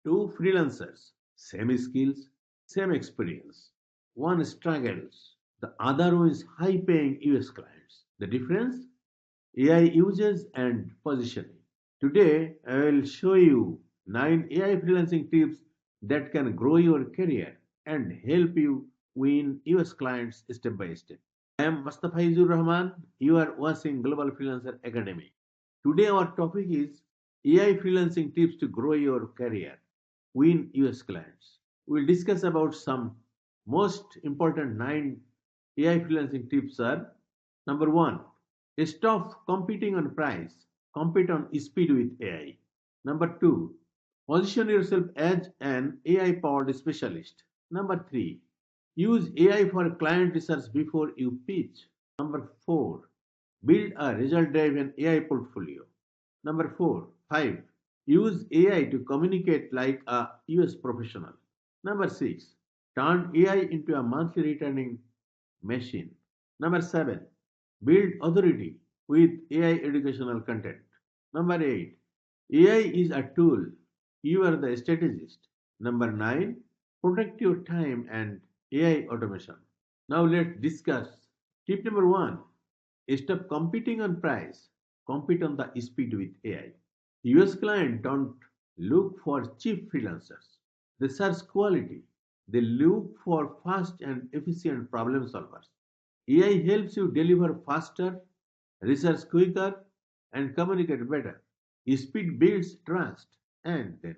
Two freelancers, same skills, same experience. One struggles, the other wins high paying US clients. The difference? AI uses and positioning. Today, I will show you 9 AI freelancing tips that can grow your career and help you win US clients step by step. I am Mustafizur Rahman. You are watching Global Freelancer Academy. Today, our topic is AI freelancing tips to grow your career, win US clients. We will discuss about some most important 9 AI freelancing tips are number 1, stop competing on price, compete on speed with AI. Number 2, position yourself as an AI powered specialist. Number 3, use AI for client research before you pitch. Number 4, build a result driven AI portfolio. Number 5, use AI to communicate like a US professional. Number 6, turn AI into a monthly returning machine. Number 7, build authority with AI educational content. Number 8, AI is a tool, you are the strategist. Number 9, protect your time and AI automation. Now let's discuss tip number 1, stop competing on price, compete on the speed with AI. US clients don't look for cheap freelancers. They search quality. They look for fast and efficient problem solvers. AI helps you deliver faster, research quicker, and communicate better. Speed builds trust, and then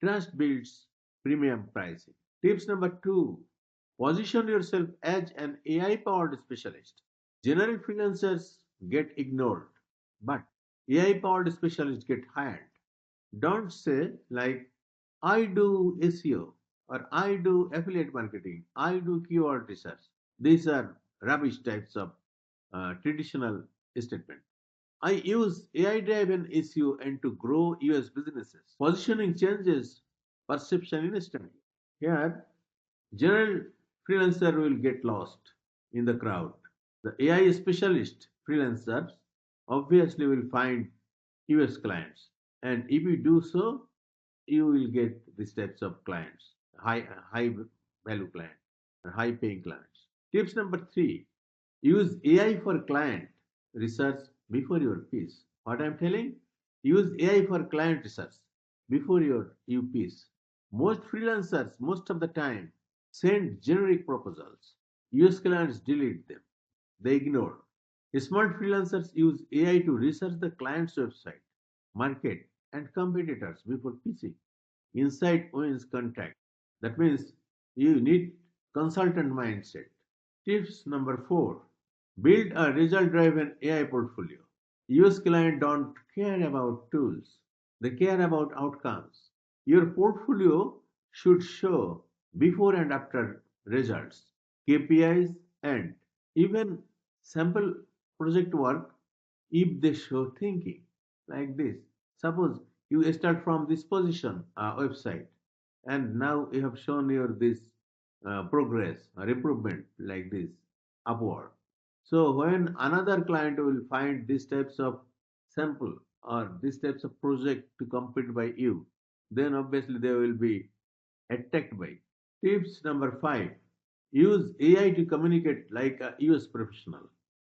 trust builds premium pricing. Tips number 2, position yourself as an AI powered specialist. General freelancers get ignored, but AI powered specialists get hired. Don't say, like, I do SEO or I do affiliate marketing, I do keyword research. These are rubbish types of traditional statement. I use AI driven SEO and to grow US businesses. Positioning changes perception instantly. Here, general freelancer will get lost in the crowd. The AI specialist freelancers obviously will find US clients, and if you do so, you will get these types of clients, high value clients, and high paying clients. Tips number 3, use AI for client research before your piece. What I'm telling? Use AI for client research before your piece. Most freelancers, most of the time, send generic proposals. US clients delete them. They ignore. Smart freelancers use AI to research the client's website, market, and competitors before pitching. Insight wins contract. That means you need consultant mindset. Tips number 4, build a result driven AI portfolio. US clients don't care about tools, they care about outcomes. Your portfolio should show before and after results, KPIs, and even sample project work if they show thinking like this. Suppose you start from this position website, and now you have shown your this progress or improvement like this upward. So when another client will find these types of sample or these types of project to complete by you, then obviously they will be attacked by. Tips number 5, use AI to communicate like a US professional.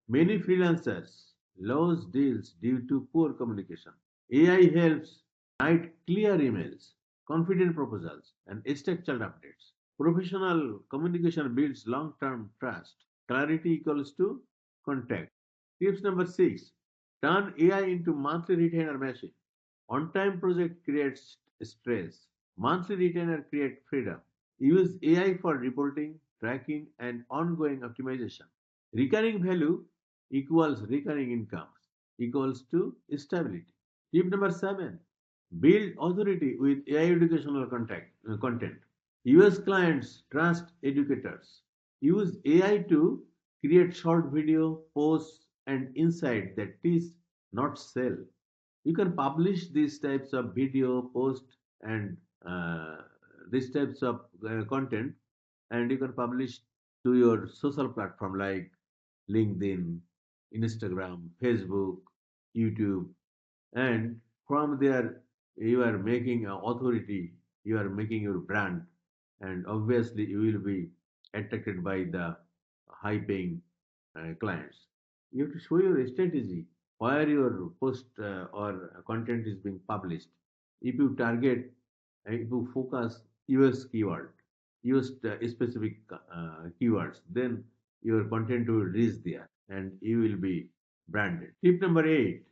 Many freelancers lose deals due to poor communication. AI helps write clear emails, confident proposals, and structured updates. Professional communication builds long term trust. Clarity equals to contact. Tips number 6, turn AI into monthly retainer machine. On time project creates stress. Monthly retainer create freedom. Use AI for reporting, tracking, and ongoing optimization. Recurring value equals recurring income equals to stability. Tip number 7, build authority with AI educational content. US clients trust educators. Use AI to create short video, posts, and insight that teach, not sell. You can publish these types of video, post, and these types of content, and you can publish to your social platform like LinkedIn, Instagram, Facebook, YouTube, and from there you are making an authority you are making your brand, and obviously you will be attracted by the high paying clients. You have to show your strategy where your post or content is being published. If you target, if you focus US keyword, US specific keywords, then your content will reach there and you will be branded. Tip number 8: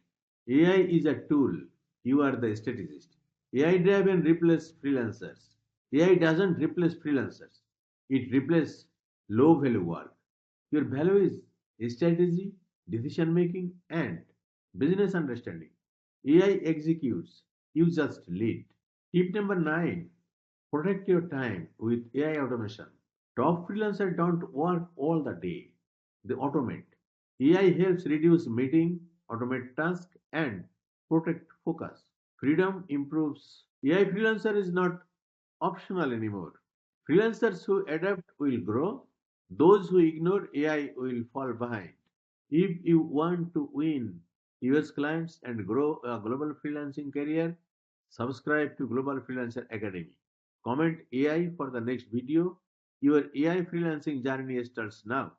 AI is a tool, you are the strategist. AI driven replace freelancers. AI doesn't replace freelancers, it replaces low value work. Your value is strategy, decision making, and business understanding. AI executes, you just lead. Tip number 9: protect your time with AI automation. Top freelancers don't work all the day, they automate. AI helps reduce meeting, automate tasks, and protect focus. Freedom improves. AI freelancer is not optional anymore. Freelancers who adapt will grow. Those who ignore AI will fall behind. If you want to win US clients and grow a global freelancing career, subscribe to Global Freelancer Academy. Comment AI for the next video. Your AI freelancing journey starts now.